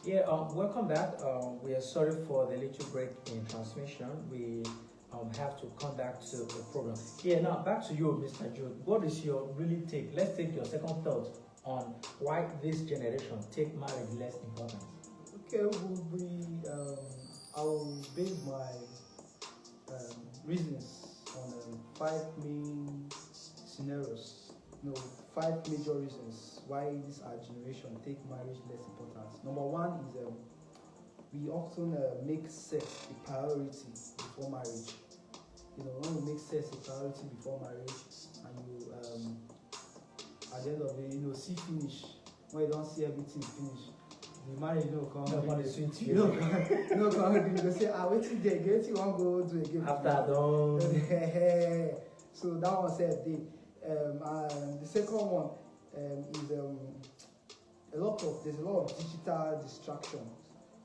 Yeah, welcome back. We are sorry for the little break in transmission. We have to come back to the program. Yeah, now back to you, Mr. Jude. What is your really take? Let's take your second thought on why this generation take marriage less important. Okay, I will base my reasons on 5 main scenarios. Five major reasons why this our generation take marriage less important. Number one is we often make sex a priority before marriage. When we make sex a priority before marriage, and you at the end of it, see finish. When you don't see everything finish, the marriage come. They say, waiting there, get you won't go do again. After done. So that one said and the second one is there's a lot of digital distractions,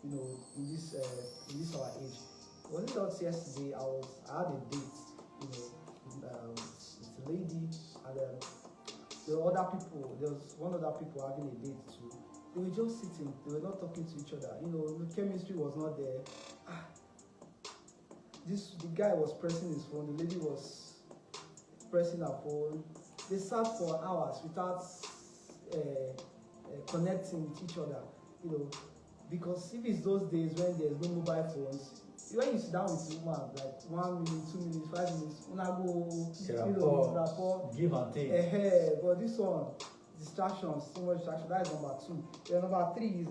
in this our age. Was it not yesterday? I had a date, with a lady, and there were other people. There was one other people having a date too. They were just sitting. They were not talking to each other. The chemistry was not there. The guy was pressing his phone. The lady was pressing her phone. They sat for hours without connecting with each other. Because if it's those days when there's no mobile phones, when you sit down with a woman, like 1 minute, 2 minutes, 5 minutes, una go rapport, give and take. But this one, distractions, so much distraction. That is number two. Then number three is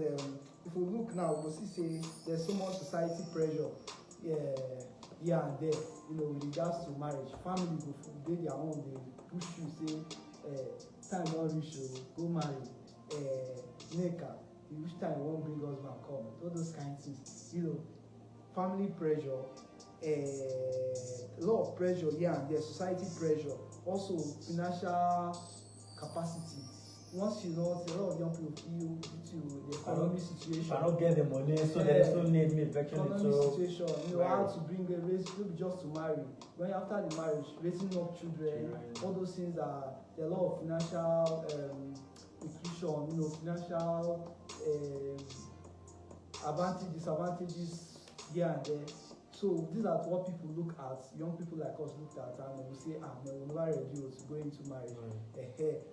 if we look now, we'll see there's so much society pressure, here and there. With regards to marriage, family go their own. They push you, say, time don't reach you, go marry, neka. Which time won't bring husband come? All those kind of things. Family pressure, a lot of pressure here and there, society pressure, also financial capacity. Once a lot of young people feel due to the economic situation. I don't get the money, so there is no need me infection. Economic situation, how to bring a raise, maybe just to marry. When after the marriage, raising up children, all those things there are a lot of financial inclusion, financial disadvantages here and there. So these are what people look at, young people like us look at, and we say, we're never ready to go into marriage.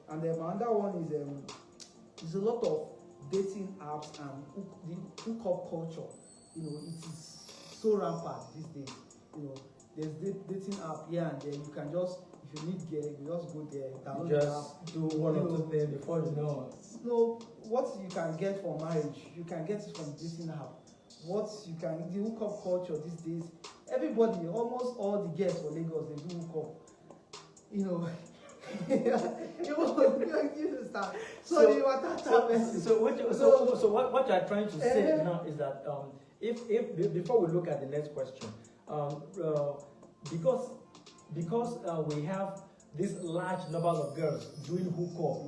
And then another one is there's a lot of dating apps and the hookup culture. It is so rampant these days. There's dating app here and there. You can just, if you need girl, you just go there, download the app. Do one or two things before you know. No, what you can get from marriage, you can get it from dating app. The hookup culture these days, everybody, almost all the girls for Lagos, they do hookup. So what you are trying to say now is that if before we look at the next question, because we have this large number of girls doing hookup,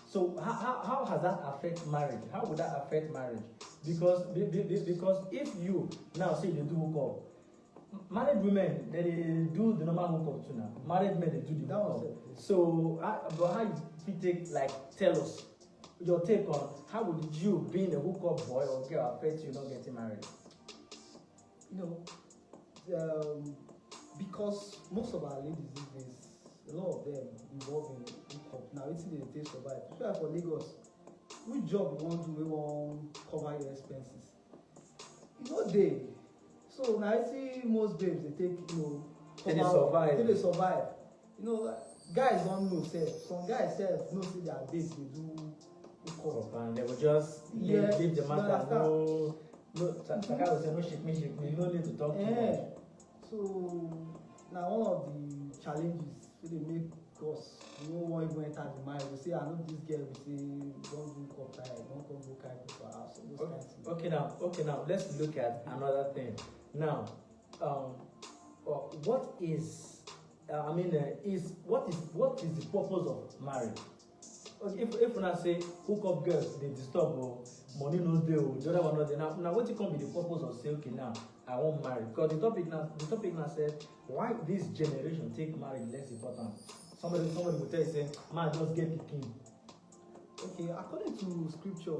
so how has that affect marriage? How would that affect marriage? Because if you now say they do hookup, married women they do the normal hookup too now. Married men they do the hookup. So, but how you take tell us your take on how would you being a hookup boy or girl affect you not getting married? Because most of our ladies these days, a lot of them involved in hookup. Now it's in the day survive. Especially for Lagos, which job you want to do, we want cover your expenses. They. So now I see most babes they take they survive. They survive. Guys don't know self. Some guys know say their babes they do hookup. And they will just leave the matter. No shake me. You don't need to talk too much. So now one of the challenges they make us won't even enter the marriage. We say, I know this girl, we say, don't do hookup time, don't come go carry for our house. So those okay, now let's look at another thing. Now, what is what is the purpose of marriage? If when I say hook up girls, they disturb money no deal, the other one not there. Now what can be the purpose of say okay now I won't marry? Because the topic now says why this generation take marriage less important. Somebody will tell you say man just get picking. Okay, according to scripture,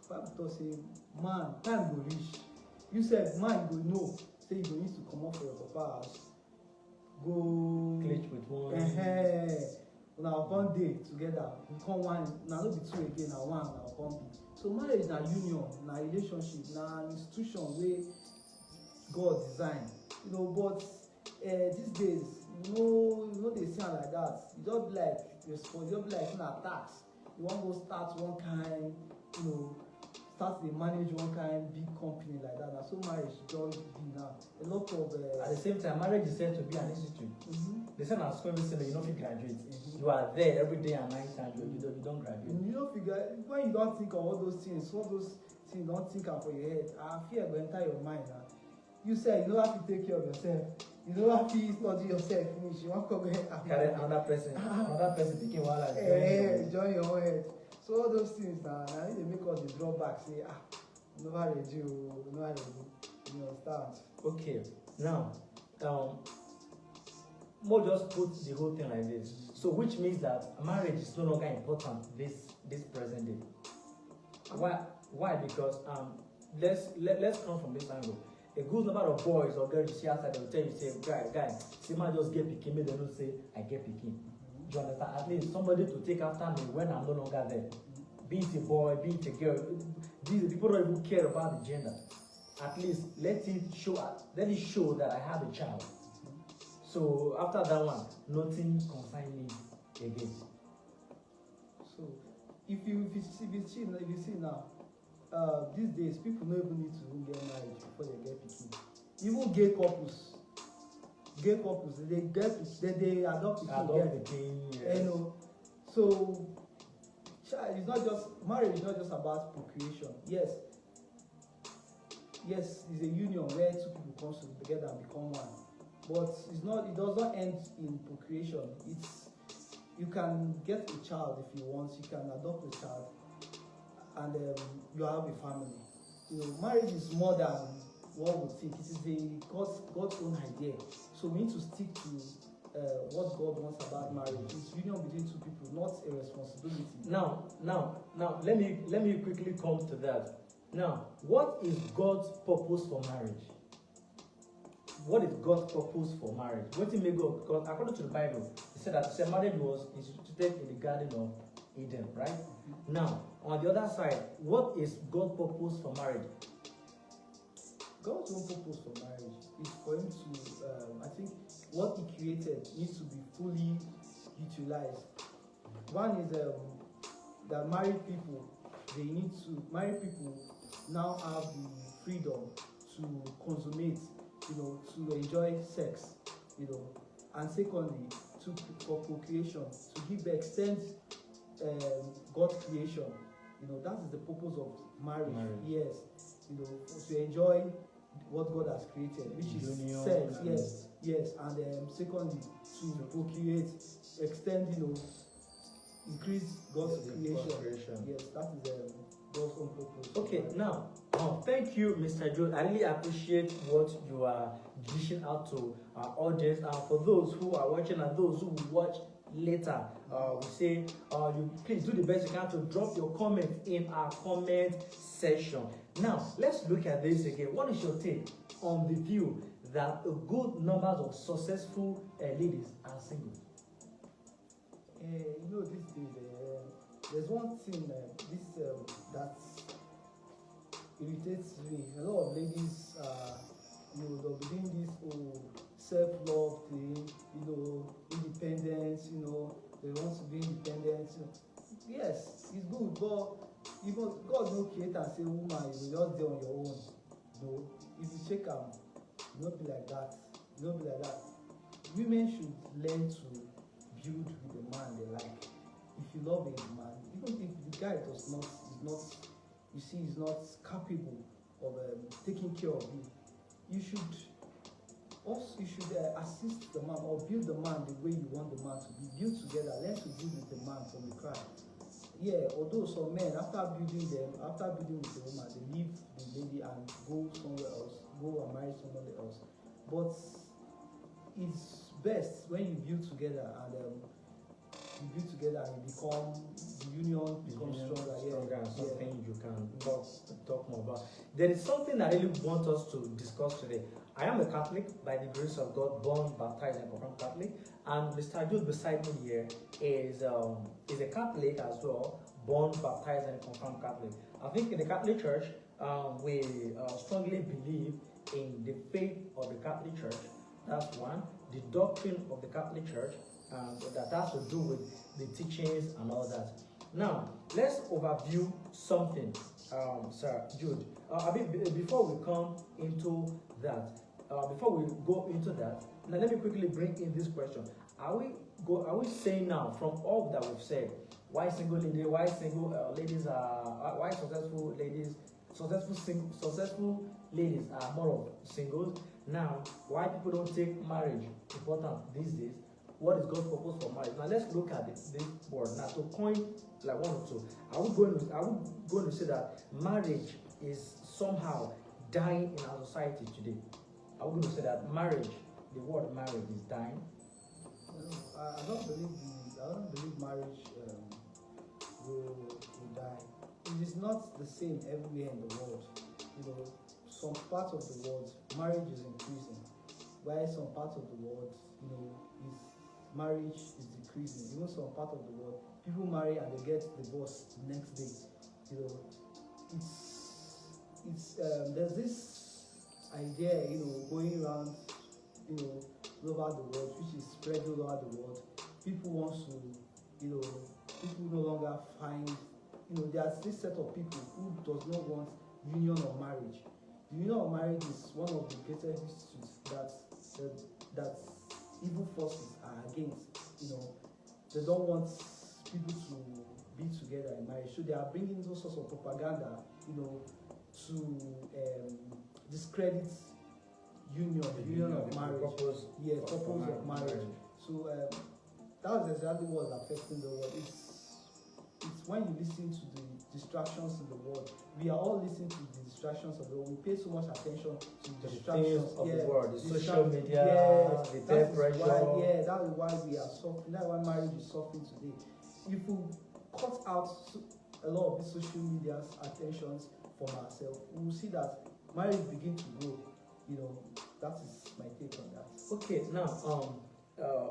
Bible say, man, time go reach. You said, man, go know. Say you go need to come up for your papa house. Go. Clutch with one. Now one day together, we come one. Now not be two again. Now one. Now come be. So marriage na union, na relationship, na institution where God design. You know, but these days, you know they sound like that. You don't be like response. You don't be like tax. You want to go start one kind, you know, start to manage one kind big company like that. That's so marriage just be now. A lot of at the same time, marriage is said to be an institute. They say at school say you don't graduate. You are there every day and night and you don't graduate. You don't figure when you don't think of all those things don't think of for your head. I fear will enter your mind now. You say you don't have to take care of yourself. You don't have to study yourself finish. You want to go ahead and carry another person taking while join your own head. So all those things now they make us the drawback. Say never ready, never ready. You understand? Okay, now more just put the whole thing like this. So which means that marriage is no longer important this present day. Why? Because let's come from this angle. A good number of boys or girls you see outside, they will tell you, say, guy, see man just get pikin, they don't say I get pikin. You understand? At least somebody to take after me when I'm no longer there. Be it a boy, be it a girl. These people don't even care about the gender. At least let it show that I have a child. So after that one, nothing concerns me again. So if you see now, these days people don't even need to get married before they get pikin. Even gay couples, they adopt pikin. Yes. You know, so marriage is not just about procreation. Yes, it's a union where two people come together and become one. But it does not end in procreation. You can get a child if you want, you can adopt a child, and you have a family. You know, marriage is more than what we think. It is God's own idea. So we need to stick to what God wants about marriage. It's union between two people, not a responsibility. Now, let me quickly come to that. Now, what is God's purpose for marriage? What is God's purpose for marriage? What did make God? Because according to the Bible, it said that marriage was instituted in the Garden of Eden, right? Now, on the other side, what is God's purpose for marriage? God's own purpose for marriage is for him to, I think, what he created needs to be fully utilized. One is that married people now have the freedom to consummate, you know, to enjoy sex, you know, and secondly, for procreation, to give extend God's creation, you know, that is the purpose of marriage. Yes, you know, to enjoy what God has created, which is sex. Yes, and secondly, to procreate, extend, you know, increase God's creation. Yes, that is God's own purpose. Okay, now, thank you, Mr. Joe. I really appreciate what you are dishing out to our audience. For those who are watching and those who will watch later, we say you please do the best you can to drop your comment in our comment section. Now, let's look at this again. What is your take on the view that a good number of successful ladies are single? You know, these days, there's one thing that irritates me. A lot of ladies, you know, they'll be doing this self-love thing, you know, independence, you know, they want to be independent. You know. Yes, it's good, but God no create and say, woman, you will just be on your own. No, if you check out, you don't be like that. Women should learn to build with the man they like. If you love a man, even if the guy is not capable of taking care of you, you should assist the man or build the man the way you want the man to be. Build together, learn to build with the man from the cry. Yeah, although some men after building with the woman, they leave the lady and go somewhere else, go and marry somebody else. But it's best when you build together and you become the union becomes stronger. Stronger and something you can talk more about. There is something I really want us to discuss today. I am a Catholic by the grace of God, born, baptized, and confirmed Catholic. And Mr. Jude beside me here is a Catholic as well, born, baptized, and confirmed Catholic. I think in the Catholic Church, we strongly believe in the faith of the Catholic Church. That's one. The doctrine of the Catholic Church, that has to do with the teachings and all that. Now, let's overview something, Sir Jude. Before we come into that, before we go into that, now let me quickly bring in this question. Are we saying now, from all that we've said, why single ladies, why successful ladies are more of singles? Now, why people don't take marriage important these days? What is God's purpose for marriage? Now let's look at this word. Now to coin like one or two, are we going to say that marriage is somehow dying in our society today? Are we going to say that marriage, the word marriage, is dying? I don't believe marriage will die. It is not the same everywhere in the world. Some parts of the world, marriage is increasing, while some parts of the world, marriage is decreasing. Even some part of the world, people marry and they get divorced the next day. There's this idea, going around, all over the world, which is spread all over the world. People want to, people no longer find, there's this set of people who does not want union or marriage. The union of marriage is one of the greatest institutes that evil forces are against. They don't want people to be together in marriage, so they are bringing those sorts of propaganda, to discredit union of marriage. Purpose of marriage. So that's exactly what's affecting the world. It's when you listen to the distractions in the world. We are all listening to the distractions of the world. We pay so much attention to the distractions of the world, the social media, the peer pressure. That is why we are suffering. That's why marriage is suffering today. If we cut out a lot of the social media's attentions from ourselves, we will see that marriage begin to grow. That is my take on that. Okay, now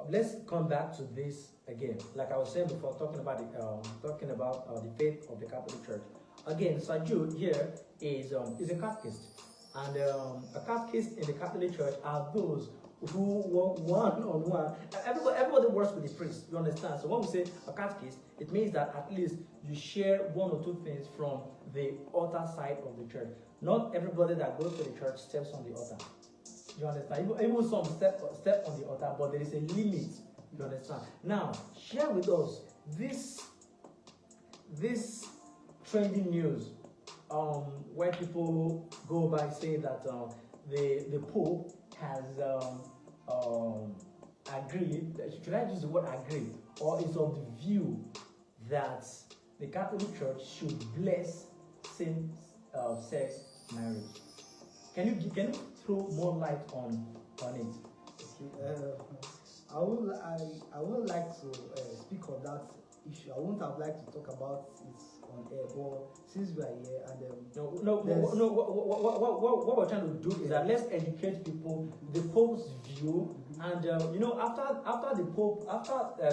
let's come back to this again. Like I was saying before, talking about the faith of the Catholic Church. Again, Sir Jude here is a catechist, and a catechist in the Catholic Church are those who work one-on-one. Everybody works with the priest. You understand? So when we say a catechist, it means that at least you share one or two things from the altar side of the church. Not everybody that goes to the church steps on the altar. You understand? Even some step on the altar, but there is a limit. You understand? Now, share with us this trending news where people go by saying that the Pope has agreed. Should I use the word agree, or is of the view that the Catholic Church should bless same-sex marriage? Can you throw more light on it? Okay. I would like to speak on that issue. I wouldn't have liked to talk about it on air, but since we are here and what we're trying to do is that let's educate people the Pope's view, and after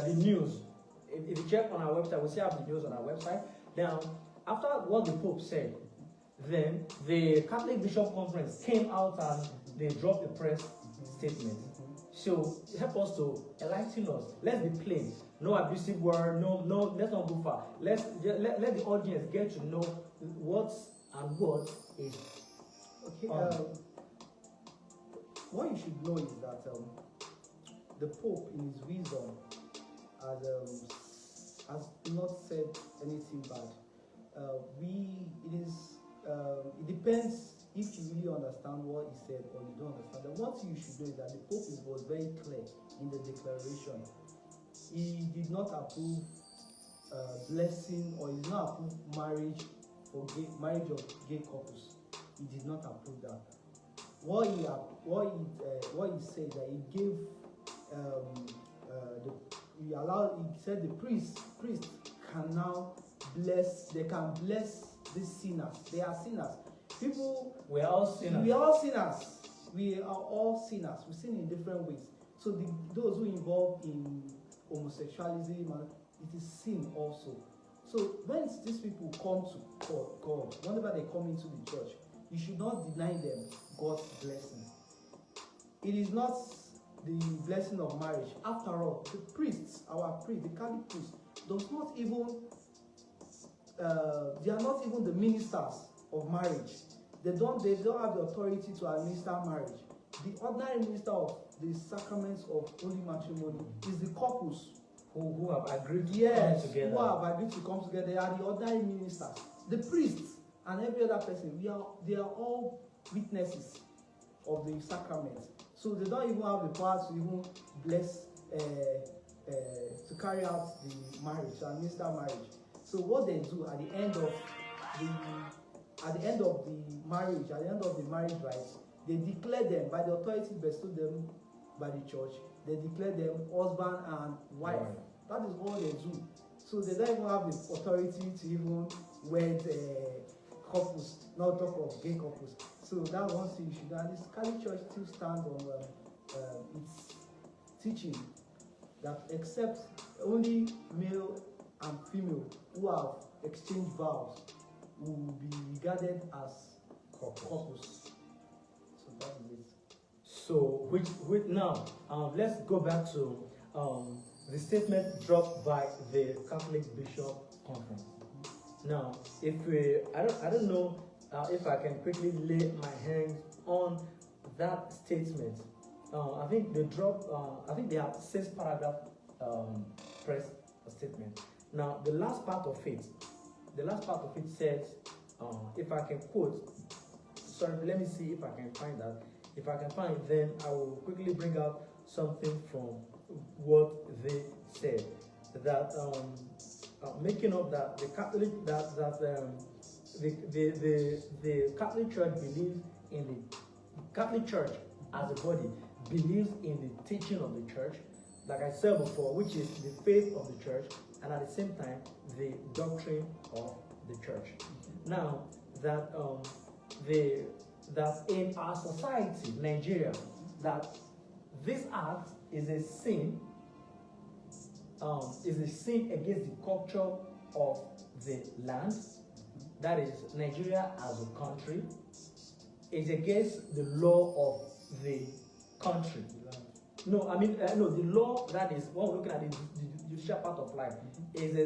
the news, if you check on our website, we still have the news on our website. Now, after what the Pope said, then the Catholic Bishop Conference came out and they dropped a press statement. So help us to enlighten us. Let's be plain. No abusive word. No. Let's not go far. Let the audience get to know what is. Okay. What you should know is that the Pope, in his wisdom, has not said anything bad. It depends if you really understand what he said or you don't understand. And what you should know is that the Pope was very clear in the declaration. He did not approve blessing, or he did not approve marriage of gay couples. He did not approve that. What he said that he gave he said the priest can now they can bless these sinners. They are sinners. People, we are all sinners. We are all sinners. We are all sinners. We sin in different ways. So those who involve in homosexuality, it is sin also. So when these people come to God, whenever they come into the church, you should not deny them God's blessing. It is not the blessing of marriage. After all, the priests, our priests, the Catholic priests, does not even they are not even the ministers of marriage. They don't have the authority to administer marriage. The ordinary minister of the sacraments of holy matrimony is the couples who have agreed to come together. Who have agreed to come together. They are the ordinary ministers. The priests and every other person, they are all witnesses of the sacraments. So they don't even have the power to even bless, to carry out the marriage, to administer marriage. So what they do at the end of the marriage, at the end of the marriage rites, they declare them by the authority bestowed them by the church. They declare them husband and wife. That is all they do. So they don't even have the authority to even wed couples, not talk of gay couples. So that one thing you should know. And this Catholic Church still stands on its teaching that except only male and female who have exchanged vows will be regarded as couples. So that is it. So which now let's go back to the statement dropped by the Catholic Bishop Conference. Now, if I don't know if I can quickly lay my hands on that statement. I think they dropped. I think they have 6 paragraph press statement. Now, the last part of it says, if I can quote. Sorry, let me see if I can find that. If I can find, then I will quickly bring out something from what they said. That making up that the Catholic the Catholic Church believes in the Catholic Church as a body believes in the teaching of the church, like I said before, which is the faith of the church, and at the same time the doctrine of the church. Now that that in our society, Nigeria, that this act is a sin against the culture of the land, that is Nigeria as a country, is against the law of the country. No, I mean, no, the law, that is, when we're looking at the judicial part of life, is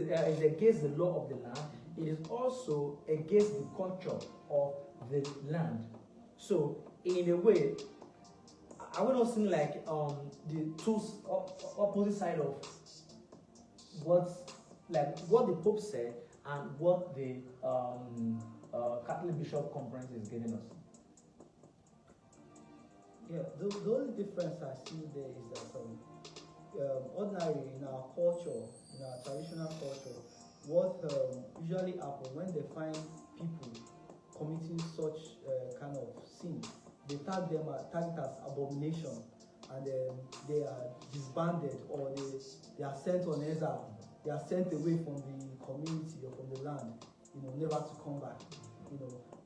against the law of the land. It is also against the culture of the land. So, in a way, I would not seem like the two opposite side of what the Pope said and what the Catholic Bishop Conference is giving us. Yeah, the only difference I see there is that ordinarily in our culture, in our traditional culture, what usually happens when they find people committing such kind of sin, they tag it as abomination, and they are disbanded, or they are sent on exile. They are sent away from the community or from the land, never to come back.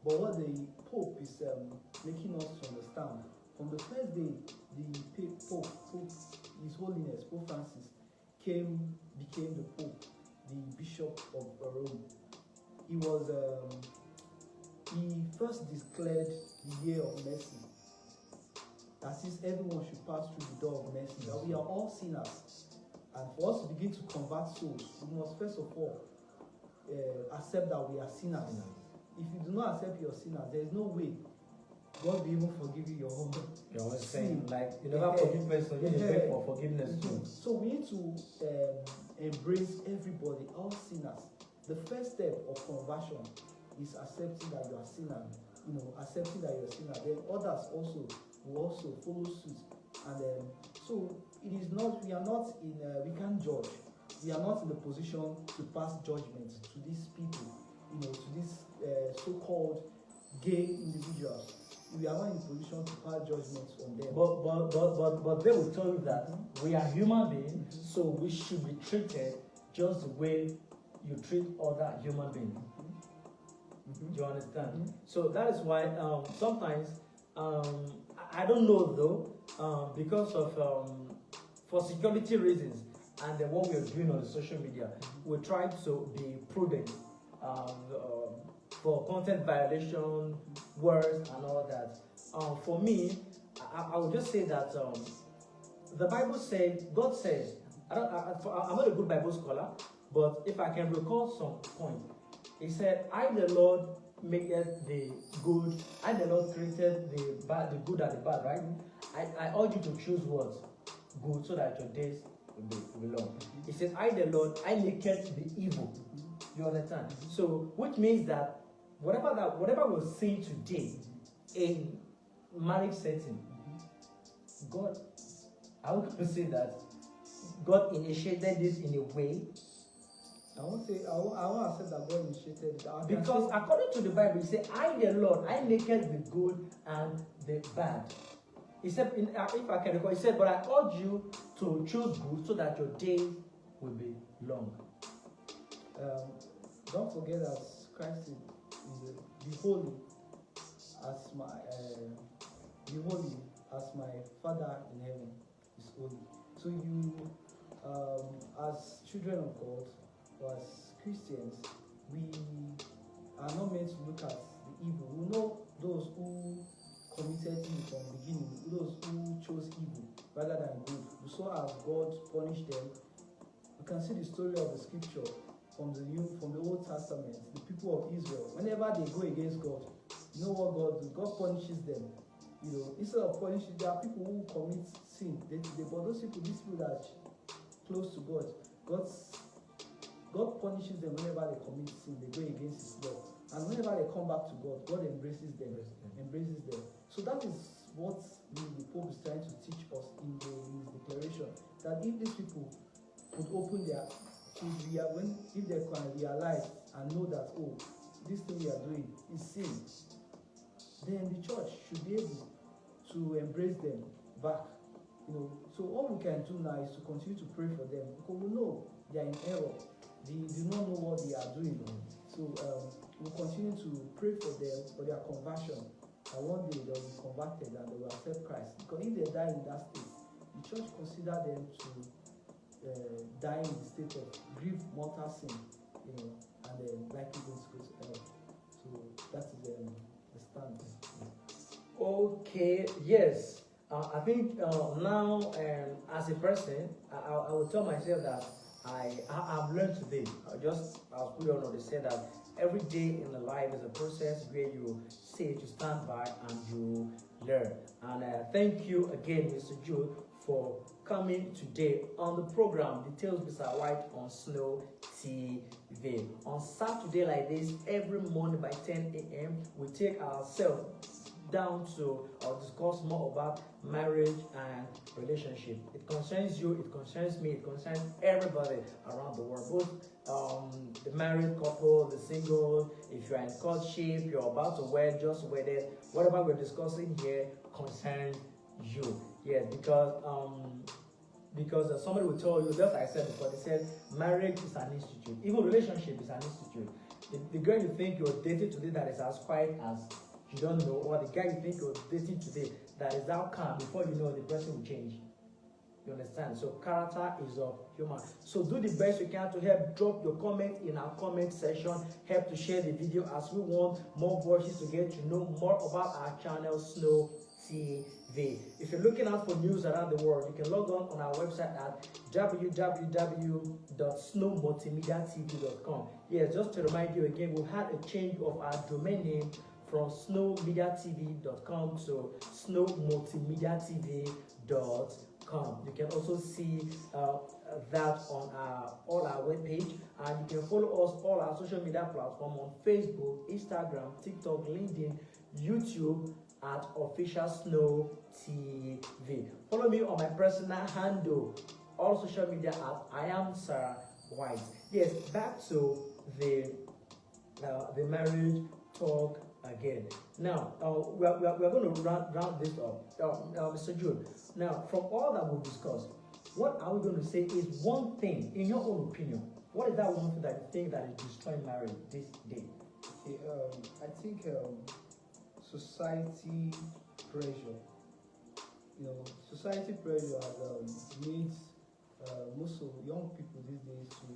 But what the Pope is making us understand, from the first day the Pope, His Holiness Pope Francis became the Pope, the Bishop of Rome, he first declared the year of mercy. That is, everyone should pass through the door of mercy. That we are all sinners, and for us to begin to convert souls, we must first of all accept that we are sinners. If you do not accept your sinners, there is no way God will even forgive you your own sin. Like you never forgive person, you beg for forgiveness too. So we need to embrace everybody, all sinners. The first step of conversion is accepting that you are sinner. Accepting that you are sinner. Then others also will also follow suit. And so it is not. We are not in. We can't judge. We are not in the position to pass judgment to these people. To these so-called gay individuals. We are not in position to pass judgments on them. But they will tell you that we are human beings, so we should be treated just the way you treat other human beings. Mm-hmm. Do you understand? Mm-hmm. So that is why sometimes I don't know though, because of for security reasons and then what we are doing on the social media, we try to be prudent for content violation, words, and all that. For me, I would just say that the Bible says, God says, I'm not a good Bible scholar, but if I can recall some point, He said, I the Lord maketh the good, I the Lord created the bad, the good and the bad, right? I urge you to choose what? Good, so that your days will be long. He says, I the Lord, I naked the evil. You understand? So, which means that whatever we're seeing today in marriage setting, God, I would say that God initiated this in a way. I won't say that God initiated it. Because according to the Bible, He said, I the Lord, I naked the good and the bad. He said, if I can recall, He said, but I urge you to choose good so that your days will be long. Don't forget that Christ is be holy as my Father in heaven is holy. So you, as children of God, or as Christians, we are not meant to look at the evil. We know those who committed evil from the beginning, those who chose evil rather than good. So as God punished them, you can see the story of the scripture from the Old Testament. The people of Israel, whenever they go against God, you know what God does? God punishes them. You know, instead of punishing, there are people who commit sin. But these people that are close to God, God punishes them whenever they commit sin. They go against His law, and whenever they come back to God, God embraces them. So that is what the Pope is trying to teach us in his declaration. That if these people could open their, if they can realize and know that, oh, this thing we are doing is sin, then the church should be able to embrace them back. You know, so all we can do now is to continue to pray for them, because we know they are in error. They do not know what they are doing. So we'll continue to pray for them, for their conversion. And one day they'll be converted and they will accept Christ. Because if they die in that state, the church consider them to die in the state of grief, mortal sin, you know, and then likely going to go to hell. So that is the stand. Okay, yes. I think now, as a person, I will tell myself that I've learned today. I'll put it on the say that every day in the life is a process where you stand by and you learn. And thank you again, Mr. Jude, for coming today on the program Details with Mr. White on Snow TV. On Saturday like this, every morning by 10 a.m., we take ourselves down to discuss more about marriage and relationship. It concerns you, it concerns me, it concerns everybody around the world, both the married couple, the single, if you're in courtship, you're about to wed, just wedded, whatever we're discussing here concerns you. Yes, because somebody will tell you, just like I said before, they said marriage is an institute, even relationship is an institute. The girl you think you're dating today that is as quiet as you don't know, or the guy you think you're dating today that is now calm, before you know, the person will change. You understand? So character is of human. So do the best you can to help drop your comment in our comment section, help to share the video, as we want more voices to get to know more about our channel Snow TV. If you're looking out for news around the world, you can log on our website at www.snowmultimediatv.com. Yes, just to remind you again, we've had a change of our domain name from snowmediatv.com to snowmultimediatv.com. You can also see that on all our webpage, and you can follow us all our social media platforms on Facebook, Instagram, TikTok, LinkedIn, YouTube at Officialsnowtv. Follow me on my personal handle, all social media at I am Sarah White. Yes, back to the marriage talk again. Now, we are going to round this up. Mr. Jude, now, from all that we've discussed, what are we going to say is one thing, in your own opinion, What is that one thing that you think that is destroying marriage this day? Okay, I think society pressure. Society pressure has made most of young people these days to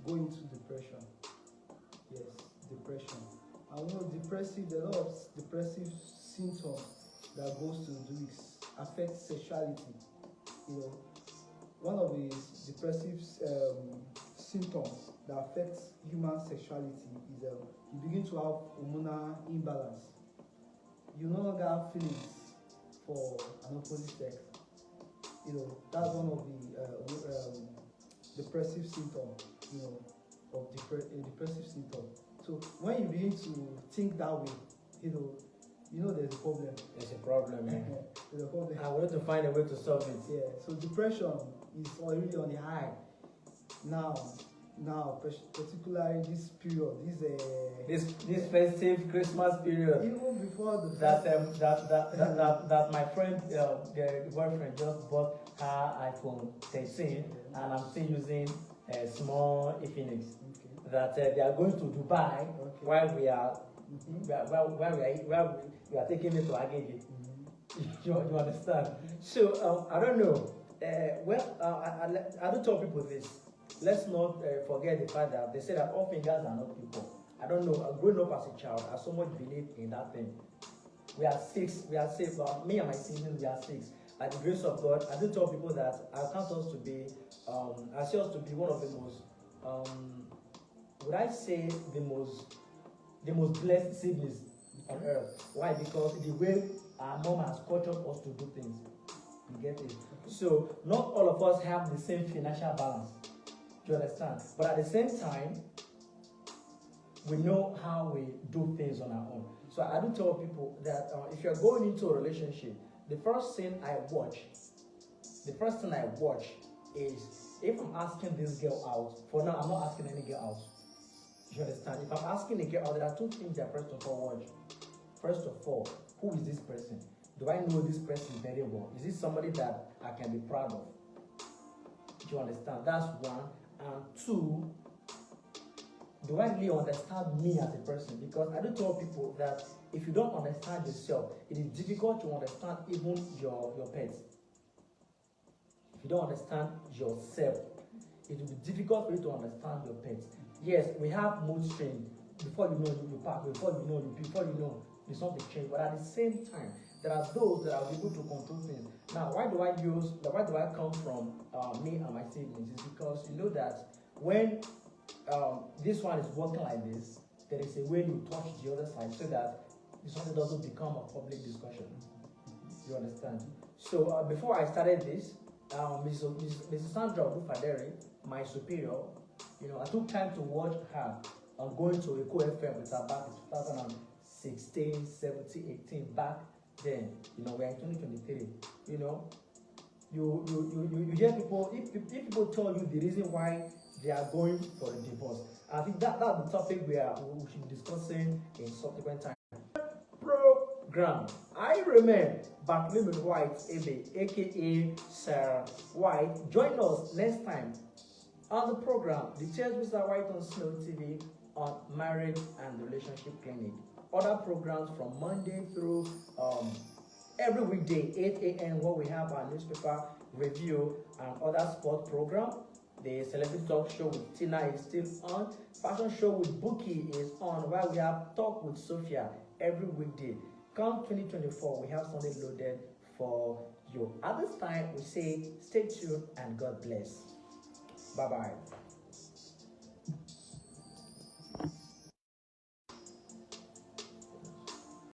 go into depression. Yes, depression. And there are a lot of depressive symptoms that goes to do is affect sexuality. One of the depressive symptoms that affects human sexuality is you begin to have hormonal imbalance. You no longer have feelings for an opposite sex. That's one of the depressive symptoms. Of depressive symptom. So when you begin to think that way, there's a problem. There's a problem, man. There's a problem. I wanted to find a way to solve it. Yeah. So depression is already on the high now. Particularly this period, this festive Christmas period. Even before the that my friend, the boyfriend, just bought her iPhone 13, and I'm still using a small Infinix. Okay. That they are going to Dubai, okay, while we are we are taking it to Agege. You understand? So I don't know. I don't tell people this. Let's not forget the fact that they say that all fingers are not equal. I don't know. Growing up as a child, I so much believe in that thing. We are six. Me and my siblings, we are six. By the grace of God, I do tell people that I count us to be, I see us to be one of the most, would I say the most blessed siblings on earth. Why? Because the way our mom has cultured us to do things. You get it? So not all of us have the same financial balance. Do you understand? But at the same time, we know how we do things on our own. So I do tell people that if you're going into a relationship, the first thing I watch is if I'm asking this girl out. For now, I'm not asking any girl out. Do you understand? If I'm asking a girl out, there are two things that first of all watch. First of all, who is this person? Do I know this person very well? Is this somebody that I can be proud of? Do you understand? That's one. And two, do I really understand me as a person? Because I do tell people that if you don't understand yourself, it is difficult to understand even your pets. If you don't understand yourself, it will be difficult for you to understand your pets. Yes, we have mood swings. Before you know, you pack. Before you know, there's something change. But at the same time, there are those that are able to control things. Now, why do I come from me and my siblings? Is because you know that when this one is working like this, there is a way you touch the other side so that this one doesn't become a public discussion. You understand? So before I started this, Mrs. Sandra Bufaderi, my superior, I took time to watch her going to Eco FM with her back in 2016, 17, 18, back then. We're in 2023. You hear people, if people tell you the reason why they are going for a divorce, I think that's the topic we should be discussing in subsequent time. Program. I remain Bartolome White, aka Sarah White. Join us next time on the program, The Church with Mr. White on Snow TV on Marriage and Relationship Clinic. Other programs from Monday through every weekday, 8 a.m., where we have our newspaper review and other sport program. The Celebrity Talk Show with Tina is still on. Fashion Show with Bookie is on, while we have Talk with Sophia every weekday. Come 2024, we have Sunday loaded for you. At this time, we say stay tuned and God bless. Bye-bye.